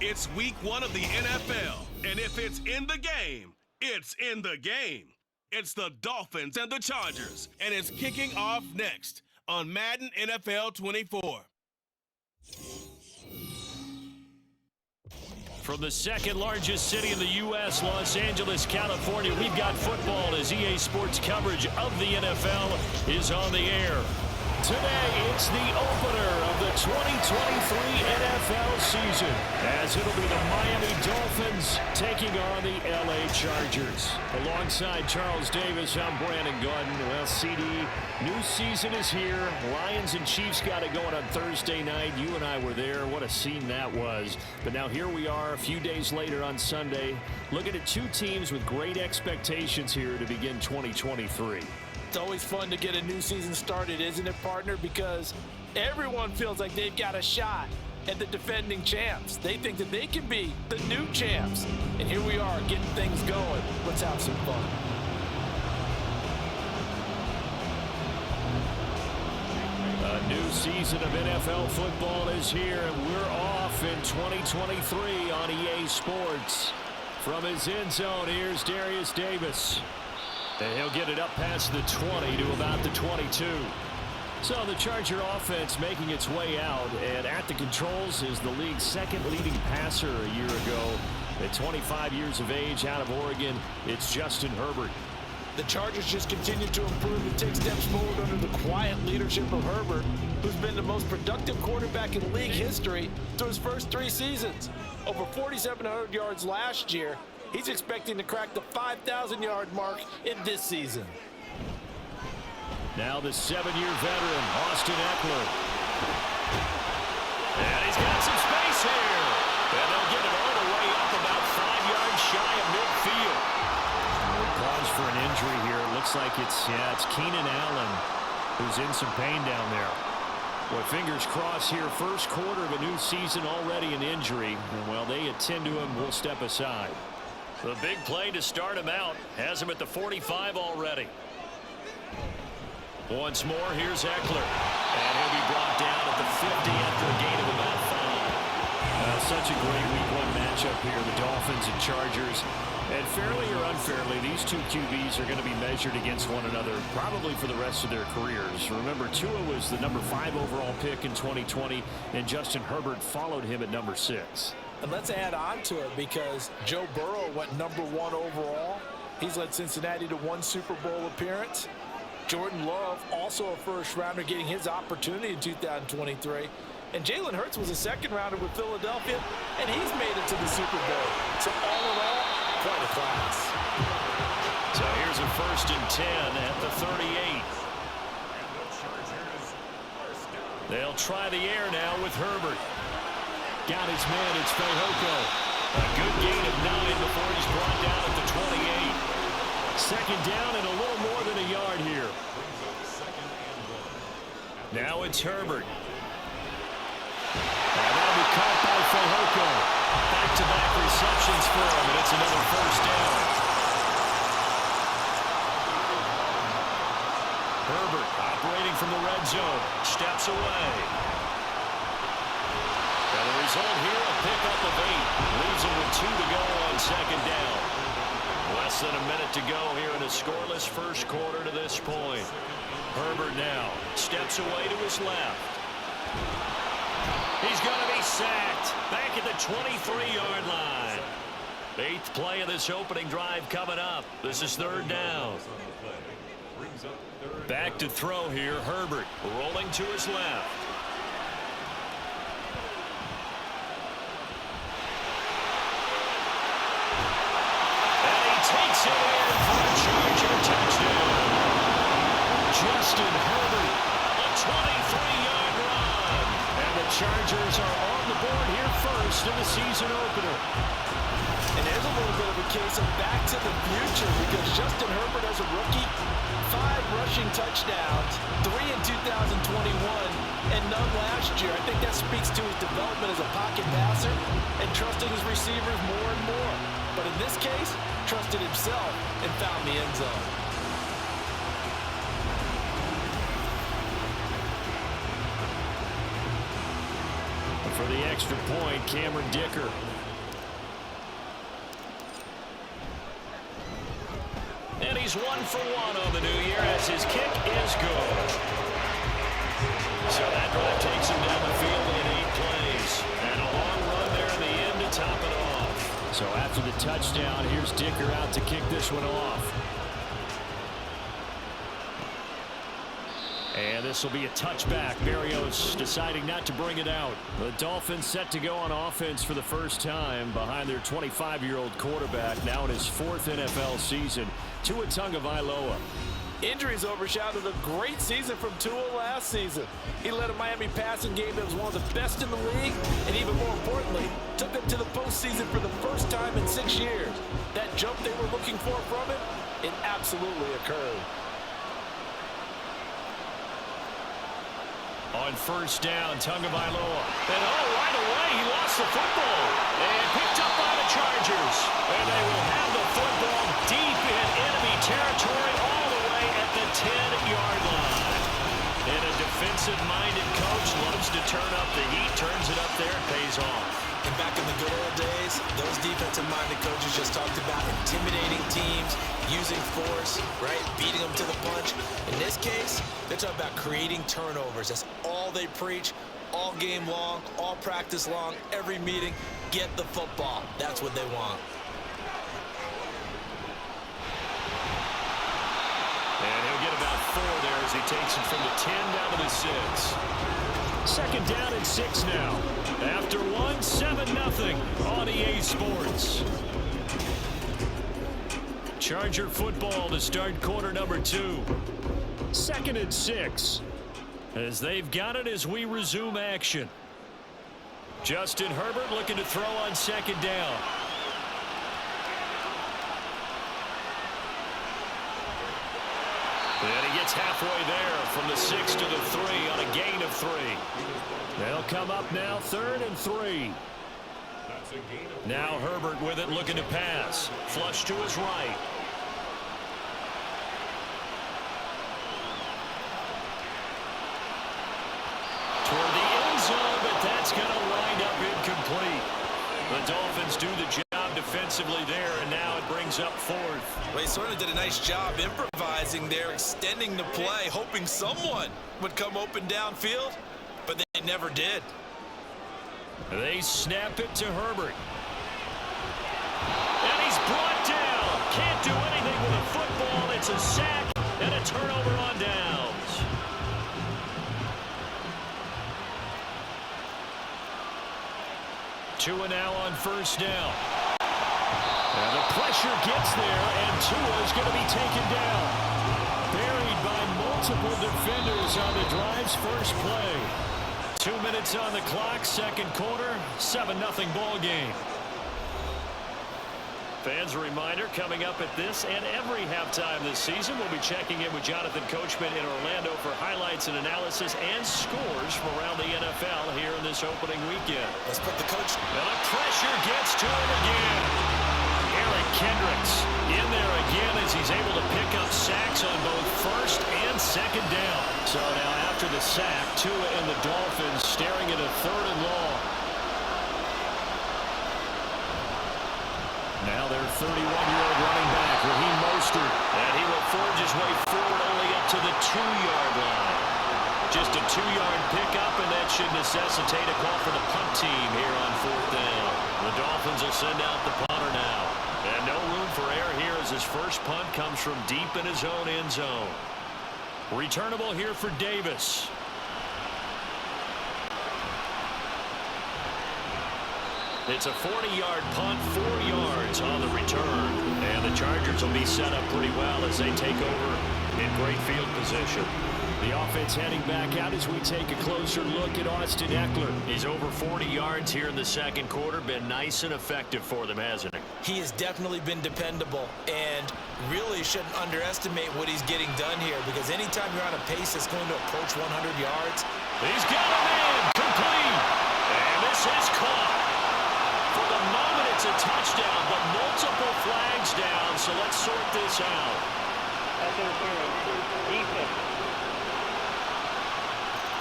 It's week 1 of the NFL, and if it's in the game, it's in the game. It's the Dolphins and the Chargers, and it's kicking off next on Madden NFL 24. From the second largest city in the U.S., Los Angeles, California, we've got football as EA Sports coverage of the NFL is on the air. Today, it's the opener of the 2023 NFL season, as it'll be the Miami Dolphins taking on the L.A. Chargers. Alongside Charles Davis, I'm Brandon Gordon. Well, CD, new season is here. Lions and Chiefs got it going on Thursday night. You and I were there. What a scene that was. But now here we are a few days later on Sunday, looking at two teams with great expectations here to begin 2023. It's always fun to get a new season started, isn't it, partner? Because everyone feels like they've got a shot at the defending champs. They think that they can be the new champs. And here we are getting things going. Let's have some fun. A new season of NFL football is here, and we're off in 2023 on EA Sports. From his end zone, here's Darius Davis. And he'll get it up past the 20 to about the 22. So the Charger offense making its way out, and at the controls is the league's second leading passer a year ago. At 25 years of age, out of Oregon, it's Justin Herbert. The Chargers just continue to improve and take steps forward under the quiet leadership of Herbert, who's been the most productive quarterback in league history through his first 3 seasons. Over 4,700 yards last year. He's expecting to crack the 5,000-yard mark in this season. Now the 7-year veteran, Austin Eckler. And he's got some space here. And they'll get it all the way up about 5 yards shy of midfield. Cause for an injury here. It looks like it's Keenan Allen who's in some pain down there. Well, fingers crossed here. First quarter of a new season, already an injury. And while they attend to him, we'll step aside. The big play to start him out has him at the 45 already. Once more, here's Eckler. And he'll be brought down at the 50 after a gain of about 5. Such a great week 1 matchup here, the Dolphins and Chargers. And fairly or unfairly, these two QBs are going to be measured against one another probably for the rest of their careers. Remember, Tua was the number 5 overall pick in 2020, and Justin Herbert followed him at number 6. And let's add on to it because Joe Burrow went number 1 overall. He's led Cincinnati to 1 Super Bowl appearance. Jordan Love, also a first-rounder, getting his opportunity in 2023. And Jalen Hurts was a second-rounder with Philadelphia, and he's made it to the Super Bowl. So all in all, quite a class. So here's a 1st and 10 at the 38. They'll try the air now with Herbert. Got his man, it's Fehoko. A good gain of 9 before he's brought down at the 28. Second down and a little more than a yard here. Now it's Herbert. And that'll be caught by Fehoko. Back-to-back receptions for him, and it's another 1st down. Herbert operating from the red zone. Steps away. And the result here, a pickup of 8. Leaves him with 2 to go on 2nd down. Less than a minute to go here in a scoreless first quarter to this point. Herbert now steps away to his left. He's going to be sacked back at the 23-yard line. 8th play of this opening drive coming up. This is 3rd down. Back to throw here, Herbert rolling to his left. Takes it in for a Charger touchdown. Justin Herbert, a 23-yard run. And the Chargers are on the board here first in the season opener. And there's a little bit of a case of back to the future because Justin Herbert as a rookie, 5 rushing touchdowns, 3 in 2021, and none last year. I think that speaks to his development as a pocket passer and trusting his receivers more and more. But in this case, trusted himself and found the end zone. For the extra point, Cameron Dicker He's 1 for 1 on the new year as his kick is good. So that drive takes him down the field in 8 plays. And a long run there in the end to top it off. So after the touchdown, here's Dicker out to kick this one off. And this will be a touchback. Berrios deciding not to bring it out. The Dolphins set to go on offense for the first time behind their 25-year-old quarterback, now in his 4th NFL season, Tua Tagovailoa. Injuries overshadowed a great season from Tua last season. He led a Miami passing game that was one of the best in the league, and even more importantly, took them to the postseason for the first time in 6 years. That jump they were looking for from it absolutely occurred. On first down, Tagovailoa. And right away, he lost the football. And picked up by the Chargers. And they will have the football deep in enemy territory all the way at the 10-yard line. And a defensive-minded coach loves to turn up the heat, turns it up there, and pays off. And back in the good old days, those defensive-minded coaches just talked about intimidating teams, using force, right, beating them to the punch. In this case, they're talking about creating turnovers. That's all they preach, all game long, all practice long, every meeting. Get the football. That's what they want. And he'll get about 4 there as he takes it from the 10 down to the 6. Second down and 6 now. After 7-0 on EA Sports. Charger football to start quarter number 2. 2nd and 6. As they've got it as we resume action. Justin Herbert looking to throw on 2nd down. And he gets halfway there from the 6 to the 3 on a gain of 3. They'll come up now 3rd and 3. Now Herbert with it looking to pass. Flush to his right. Toward the end zone, but that's going to wind up incomplete. The Dolphins do the job defensively there, and now it brings up 4th. Well, he certainly did a nice job improvising there, extending the play, hoping someone would come open downfield, but they never did. They snap it to Herbert. And he's brought down. Can't do anything with a football. It's a sack and a turnover on downs. Tua now on first down. And the pressure gets there, and Tua is going to be taken down. Buried by multiple defenders on the drive's first play. 2 minutes on the clock, second quarter, 7-0 ball game. Fans, a reminder, coming up at this and every halftime this season, we'll be checking in with Jonathan Coachman in Orlando for highlights and analysis and scores from around the NFL here in this opening weekend. Let's put the coach. And the pressure gets to him again. Eric Kendricks in there again as he's able to pick up sacks on both first and second down. So now after the sack, Tua and the Dolphins staring at a 3rd and long. Now their 31-year-old running back, Raheem Mostert, and he will forge his way forward only up to the 2-yard line. Just a 2-yard pickup, and that should necessitate a call for the punt team here on 4th down. The Dolphins will send out the punter now. And no room for error here as his first punt comes from deep in his own end zone. Returnable here for Davis. It's a 40-yard punt, 4 yards on the return. And the Chargers will be set up pretty well as they take over in great field position. The offense heading back out as we take a closer look at Austin Eckler. He's over 40 yards here in the second quarter. Been nice and effective for them, hasn't he? He has definitely been dependable and really shouldn't underestimate what he's getting done here, because anytime you're on a pace that's going to approach 100 yards. He's got a man, complete. And this is caught. For the moment, it's a touchdown, but multiple flags down, so let's sort this out.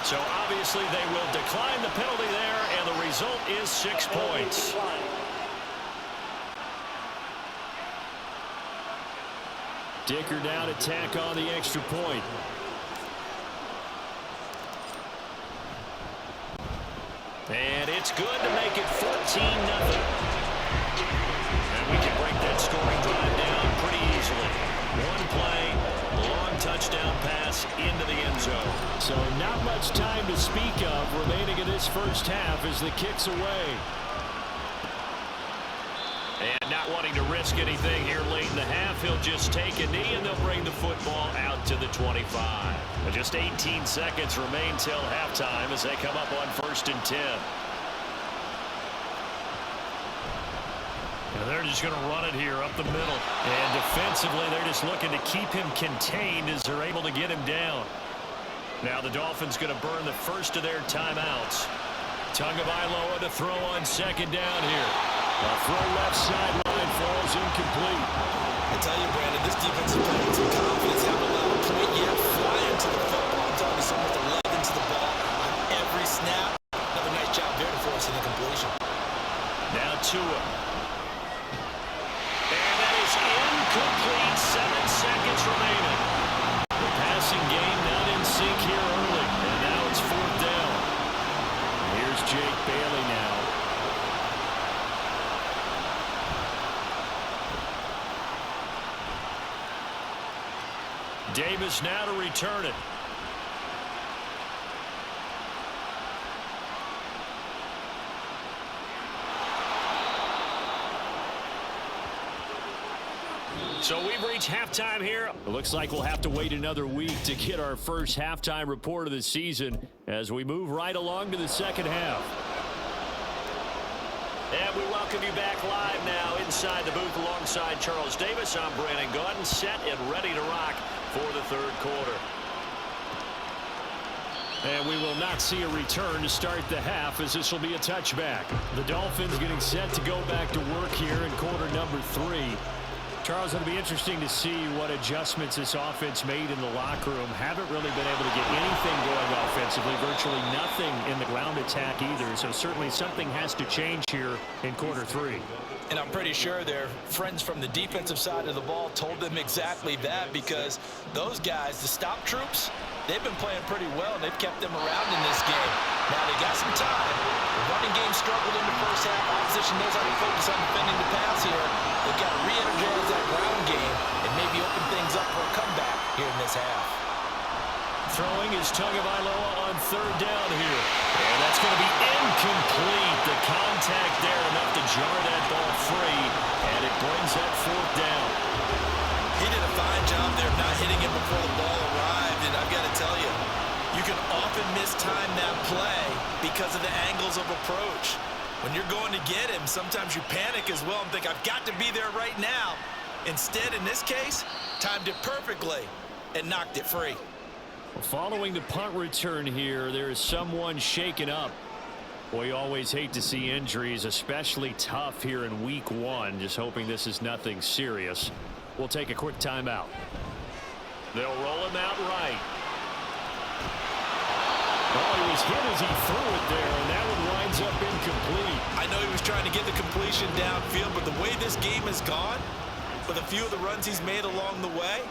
So obviously they will decline the penalty there, and the result is 6 points. Dicker down to tack on the extra point. And it's good to make it 14-0. And we can break that scoring drive down pretty easily. One play, long touchdown pass into the end zone. So not much time to speak of remaining in this first half as the kick's away. And not wanting to risk anything here late in the half, he'll just take a knee and they'll bring the football out to the 25. And just 18 seconds remain till halftime as they come up on 1st and 10. And they're just going to run it here up the middle. And defensively, they're just looking to keep him contained as they're able to get him down. Now the Dolphins going to burn the first of their timeouts. Tagovailoa to throw on 2nd down here. A throw left sideline falls incomplete. I tell you, Brandon, this defense is playing with some confidence. Haven't allowed a point yet. Flying to the football. I'm talking so much 11 to the ball on every snap. Another nice job there to force an incompletion. Now Tua. And that is incomplete. 7 seconds remaining. The passing game not in sync here early. And now it's 4th down. Here's Jake Bailey now. Davis now to return it. So we've reached halftime here. It looks like we'll have to wait another week to get our first halftime report of the season as we move right along to the second half. And we welcome you back live now inside the booth alongside Charles Davis. I'm Brandon Gaudin, set and ready to rock for the 3rd quarter. And we will not see a return to start the half as this will be a touchback. The Dolphins getting set to go back to work here in quarter number 3. Charles, it'll be interesting to see what adjustments this offense made in the locker room. Haven't really been able to get anything going offensively, virtually nothing in the ground attack either. So certainly something has to change here in quarter 3. And I'm pretty sure their friends from the defensive side of the ball told them exactly that, because those guys, the stop troops, they've been playing pretty well, and they've kept them around in this game. Now they got some time. The running game struggled in the first half. Opposition knows how to focus on defending the pass here. They've got to re-energize that ground game and maybe open things up for a comeback here in this half. Throwing is Tagovailoa on 3rd down here. And that's going to be incomplete. The contact there enough to jar that ball free. And it brings that 4th down. He did a fine job there of not hitting it before the ball arrived. And I've got to tell you, you can often mistime that play because of the angles of approach. When you're going to get him, sometimes you panic as well and think, I've got to be there right now. Instead, in this case, timed it perfectly and knocked it free. Following the punt return here, there is someone shaken up. Boy, you always hate to see injuries, especially tough here in week 1. Just hoping this is nothing serious. We'll take a quick timeout. They'll roll him out right. Oh, he was hit as he threw it there, and that one winds up incomplete. I know he was trying to get the completion downfield, but the way this game has gone, with a few of the runs he's made along the way,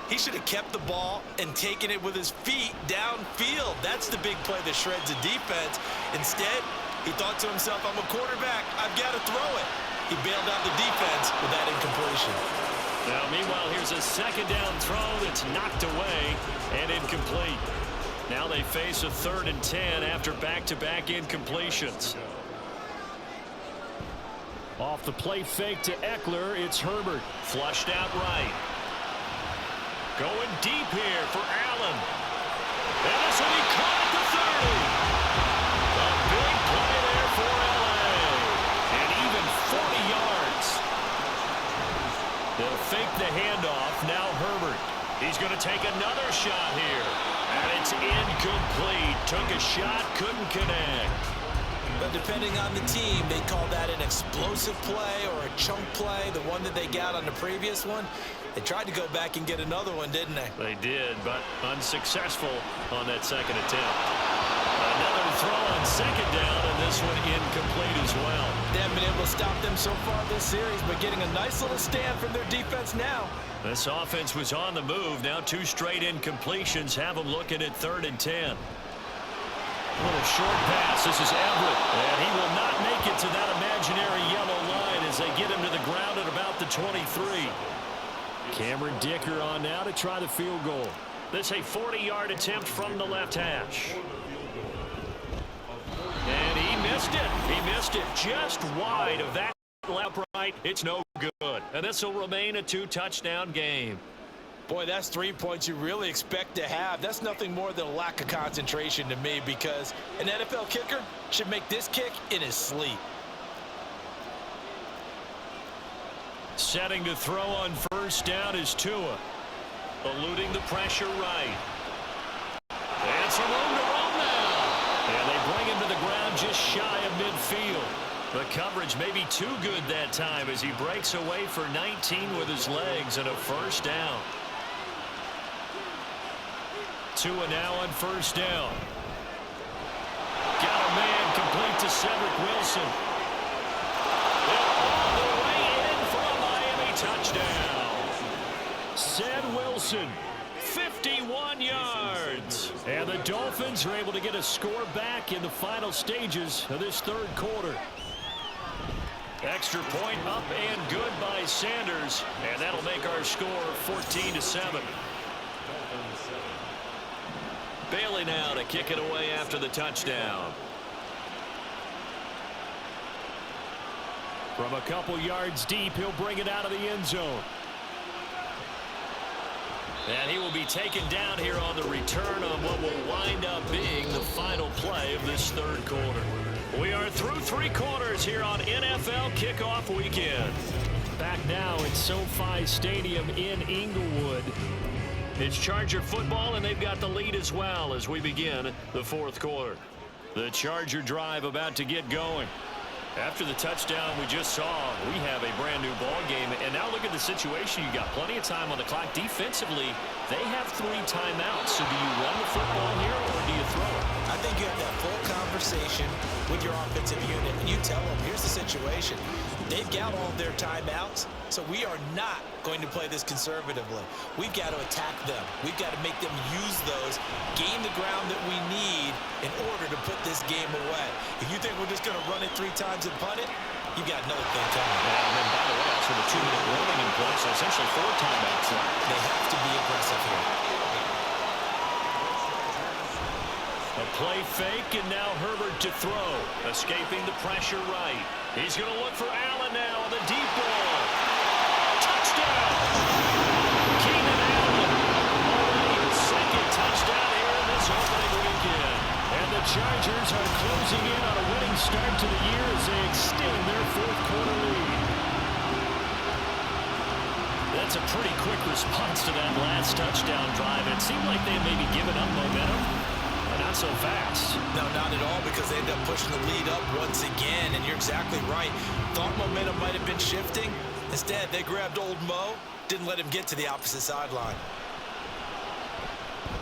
he should have kept the ball and taken it with his feet downfield. That's the big play that shreds the defense. Instead, he thought to himself, I'm a quarterback, I've got to throw it. He bailed out the defense with that incompletion. Now, meanwhile, here's a 2nd down throw that's knocked away and incomplete. Now they face a 3rd and 10 after back-to-back incompletions. Off the play fake to Eckler, it's Herbert. Flushed out right. Going deep here for Allen. And this will be caught at the 30. A big play there for L.A. And even 40 yards. They'll fake the handoff. Now Herbert. He's going to take another shot here. And it's incomplete. Took a shot, couldn't connect. But depending on the team, they call that an explosive play or a chunk play, the one that they got on the previous one. They tried to go back and get another one, didn't they? They did, but unsuccessful on that 2nd attempt. Another throw on second down, and this one incomplete as well. They haven't been able to stop them so far this series, but getting a nice little stand from their defense now. This offense was on the move. Now 2 straight incompletions have them looking at 3rd and 10. A little short pass. This is Everett, and he will not make it to that imaginary yellow line as they get him to the ground at about the 23. Cameron Dicker on now to try the field goal. This a 40-yard attempt from the left hash. And he missed it. He missed it just wide of that upright. It's no good. And this will remain a 2-touchdown game. Boy, that's 3 points you really expect to have. That's nothing more than a lack of concentration to me, because an NFL kicker should make this kick in his sleep. Setting to throw on first down is Tua. Eluding the pressure right. And some room to run now. And they bring him to the ground just shy of midfield. The coverage may be too good that time as he breaks away for 19 with his legs and a first down. Tua now on first down. Got a man complete to Cedric Wilson. All the way in for a Miami touchdown. Ced Wilson, 51 yards. And the Dolphins are able to get a score back in the final stages of this 3rd quarter. Extra point up and good by Sanders, and that'll make our score 14-7. Bailey now to kick it away after the touchdown. From a couple yards deep, he'll bring it out of the end zone. And he will be taken down here on the return on what will wind up being the final play of this 3rd quarter. We are through 3 quarters here on NFL Kickoff Weekend. Back now at SoFi Stadium in Inglewood. It's Charger football, and they've got the lead as well as we begin the 4th quarter. The Charger drive about to get going. After the touchdown we just saw, we have a brand new ball game. And now look at the situation. You got plenty of time on the clock. Defensively, they have 3 timeouts. So do you run the football here or do you throw it? I think you have that full conversation with your offensive unit, and you tell them, here's the situation. They've got all their timeouts, so we are not going to play this conservatively. We've got to attack them. We've got to make them use those, gain the ground that we need in order to put this game away. If you think we're just going to run it 3 times and punt it, you've got another thing coming. And then, by the way, that's with a 2-minute warning in place, so essentially 4 timeouts left. They have to be aggressive here. A play fake, and now Herbert to throw. Escaping the pressure right. He's going to look for Allen now on the deep ball. Touchdown! Keenan Allen. Already his 2nd touchdown here in this opening weekend. And the Chargers are closing in on a winning start to the year as they extend their 4th quarter lead. That's a pretty quick response to that last touchdown drive. It seemed like they had maybe given up momentum. Not so fast. No, not at all, because they end up pushing the lead up once again, and you're exactly right. Thought momentum might have been shifting. Instead, they grabbed old Mo, didn't let him get to the opposite sideline.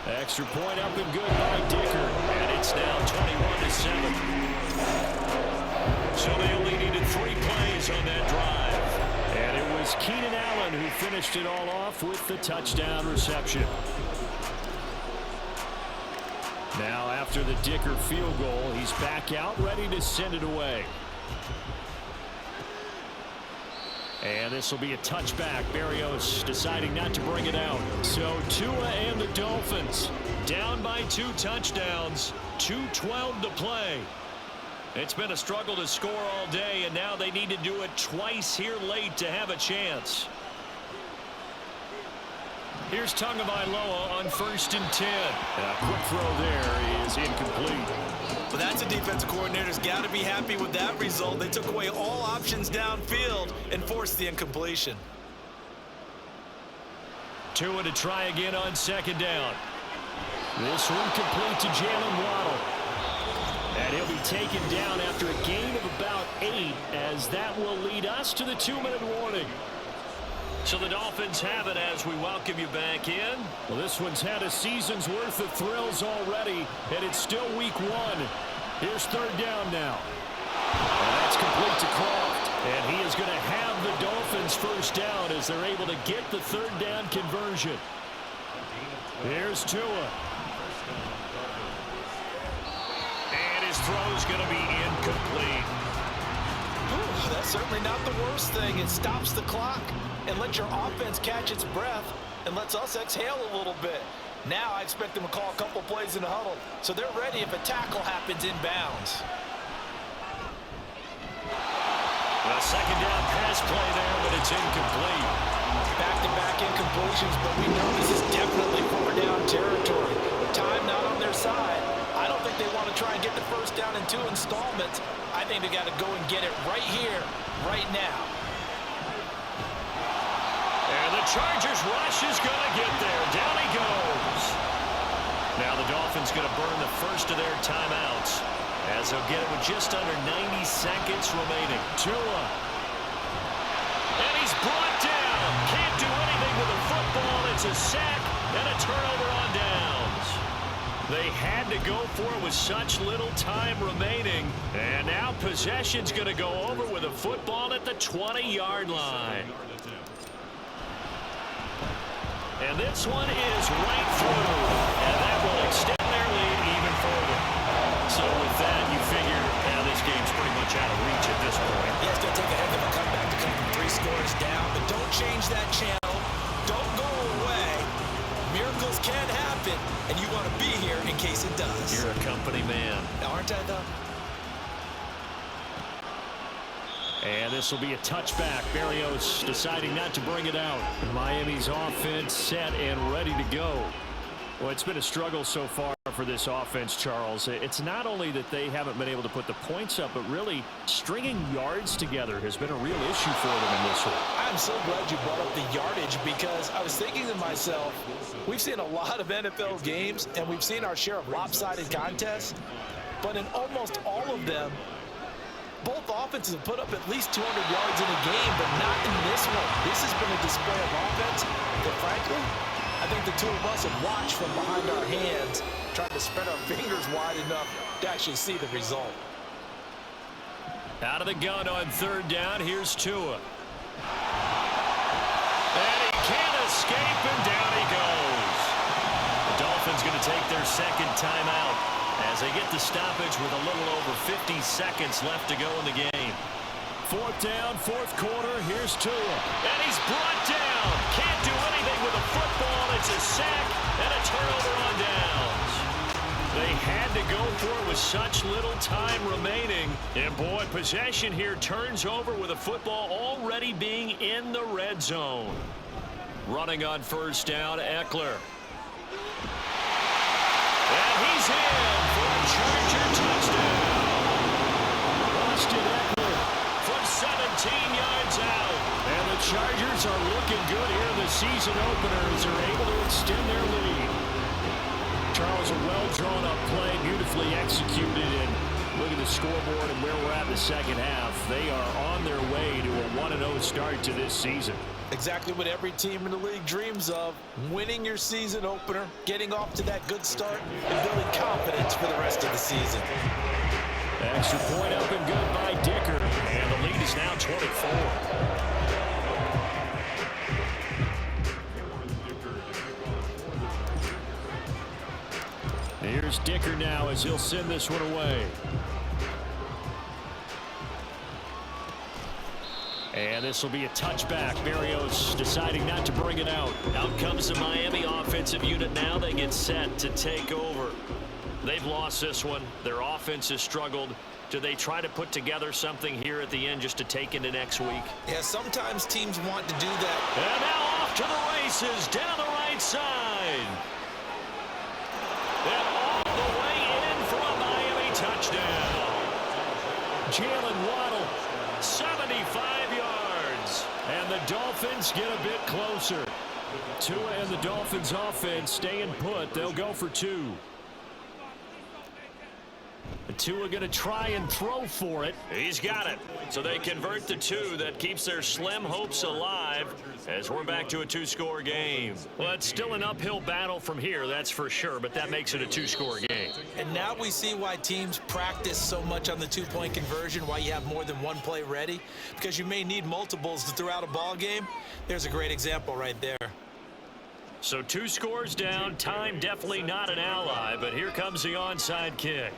Extra point up and good by Dicker, and it's now 21-7. So they only needed 3 plays on that drive. And it was Keenan Allen who finished it all off with the touchdown reception. Now, after the Dicker field goal, he's back out, ready to send it away. And this will be a touchback. Berrios deciding not to bring it out. So Tua and the Dolphins down by 2 touchdowns, 2:12 to play. It's been a struggle to score all day, and now they need to do it twice here late to have a chance. Here's Tagovailoa on 1st and 10. And a quick throw there is incomplete. Well, that's a defensive coordinator's got to be happy with that result. They took away all options downfield and forced the incompletion. Tua to try again on 2nd down. This one complete to Jalen Waddle. And he'll be taken down after a gain of about 8, as that will lead us to the 2-minute warning. So the Dolphins have it as we welcome you back in. Well, this one's had a season's worth of thrills already, and it's still week 1. Here's third down now. And that's complete to Croft. And he is going to have the Dolphins first down as they're able to get the third down conversion. Here's Tua. And his throw's going to be incomplete. Ooh, that's certainly not the worst thing. It stops the clock and lets your offense catch its breath and lets us exhale a little bit. Now I expect them to call a couple plays in the huddle so they're ready if a tackle happens inbounds. A second down pass play there, but it's incomplete. Back-to-back incompletions, but we know this is definitely 4-down territory. Time not on their side. I don't think they want to try and get the first down in 2 installments. I think they got to go and get it right here, right now. And the Chargers rush is going to get there. Down he goes. Now the Dolphins going to burn the first of their timeouts as they'll get it with just under 90 seconds remaining. Tua. And he's brought down. Can't do anything with the football. It's a sack and a turnover on downs. They had to go for it with such little time remaining. And now possession's going to go over with a football at the 20-yard line. And this one is right through. And that will extend their lead even further. So with that, you figure this game's pretty much out of reach at this point. Yeah, it's going to take a heck of a comeback to come from 3 scores down. But don't change that channel. Don't go away. Miracles can happen, and you want to be here in case it does. You're a company man. Aren't I, though? And this will be a touchback. Berrios deciding not to bring it out. Miami's offense set and ready to go. Well, it's been a struggle so far for this offense, Charles. It's not only that they haven't been able to put the points up, but really stringing yards together has been a real issue for them in this one. I'm so glad you brought up the yardage because I was thinking to myself, we've seen a lot of NFL games, and we've seen our share of lopsided contests, but in almost all of them, both offenses have put up at least 200 yards in a game, but not in this one. This has been a display of offense that, frankly, I think the two of us have watched from behind our hands, trying to spread our fingers wide enough to actually see the result. Out of the gun on third down, here's Tua. And he can't escape, and down he goes. The Dolphins going to take their second timeout as they get the stoppage with a little over 50 seconds left to go in the game. Fourth down, fourth quarter, here's Tua. And he's brought down. Can't do anything with the football. It's a sack and a turnover on downs. They had to go for it with such little time remaining. And boy, possession here turns over with a football already being in the red zone. Running on first down, Eckler. And he's in for a Charger touchdown. Austin Eckler from 17 yards out. And the Chargers are looking good here in the season opener as they're able to extend their lead. Charles, a well-drawn-up play, beautifully executed, and look at the scoreboard and where we're at in the second half. They are on their way to a 1-0 start to this season. Exactly what every team in the league dreams of, winning your season opener, getting off to that good start, and building confidence for the rest of the season. Extra point up and good by Dicker, and the lead is now 24. Here's Dicker now as he'll send this one away. And this will be a touchback. Berrios deciding not to bring it out. Out comes the Miami offensive unit now. They get set to take over. They've lost this one. Their offense has struggled. Do they try to put together something here at the end just to take into next week? Yeah, sometimes teams want to do that. And now off to the races down the right side. And all the way in for a Miami touchdown. Jalen Waddle, 75 yards. And the Dolphins get a bit closer. Tua and the Dolphins offense staying put. They'll go for 2. Tua going to try and throw for it. He's got it. So they convert the 2. That keeps their slim hopes alive as we're back to a 2-score game. Well, it's still an uphill battle from here, that's for sure, but that makes it a 2-score game. And now we see why teams practice so much on the 2-point conversion, why you have more than one play ready, because you may need multiples throughout a ball game. There's a great example right there. So 2 scores down, time definitely not an ally, but here comes the onside kick.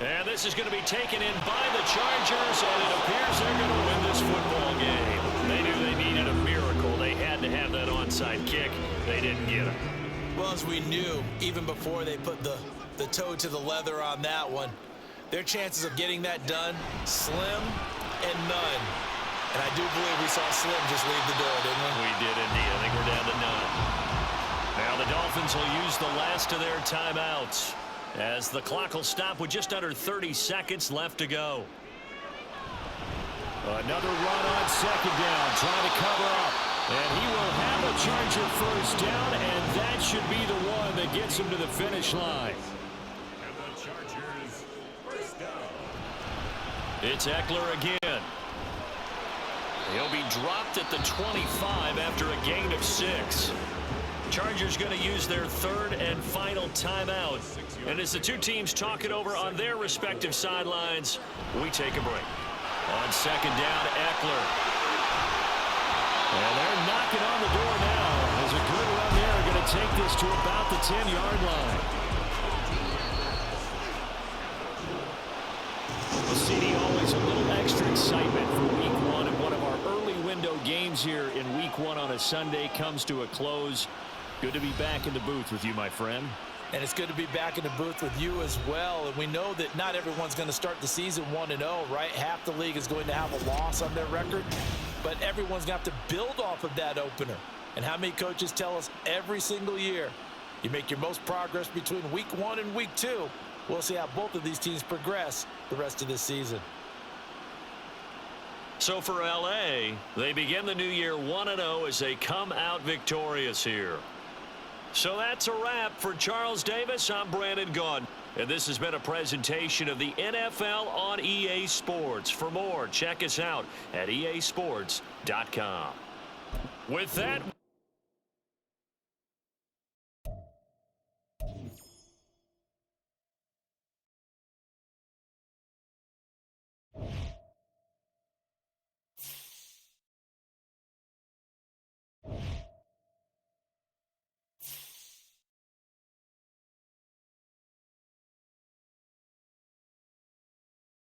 And this is going to be taken in by the Chargers, and it appears they're going to win this football game. They knew they needed a miracle. They had to have that onside kick. They didn't get it. Well, as we knew, even before they put the toe to the leather on that one, their chances of getting that done, slim and none. And I do believe we saw Slim just leave the door, didn't we? We did indeed. I think we're down to none. Now the Dolphins will use the last of their timeouts, as the clock will stop with just under 30 seconds left to go. Another run on second down, trying to cover up. And he will have a Charger first down, and that should be the one that gets him to the finish line. And the Chargers first down. It's Eckler again. He'll be dropped at the 25 after a gain of 6. Chargers going to use their 3rd and final timeout. And as the two teams talk it over on their respective sidelines, we take a break. On second down, Eckler. And they're knocking on the door now. There's a good run there. Going to take this to about the 10-yard line. Well, CD, always a little extra excitement for week 1, and one of our early window games here in week 1 on a Sunday comes to a close. Good to be back in the booth with you, my friend. And it's good to be back in the booth with you as well. And we know that not everyone's going to start the season 1-0, right? Half the league is going to have a loss on their record, but everyone's going to have to build off of that opener. And how many coaches tell us every single year, you make your most progress between week 1 and week 2. We'll see how both of these teams progress the rest of this season. So for LA, they begin the new year 1-0 as they come out victorious here. So that's a wrap for Charles Davis. I'm Brandon Gaudin, and this has been a presentation of the NFL on EA Sports. For more, check us out at easports.com. With that...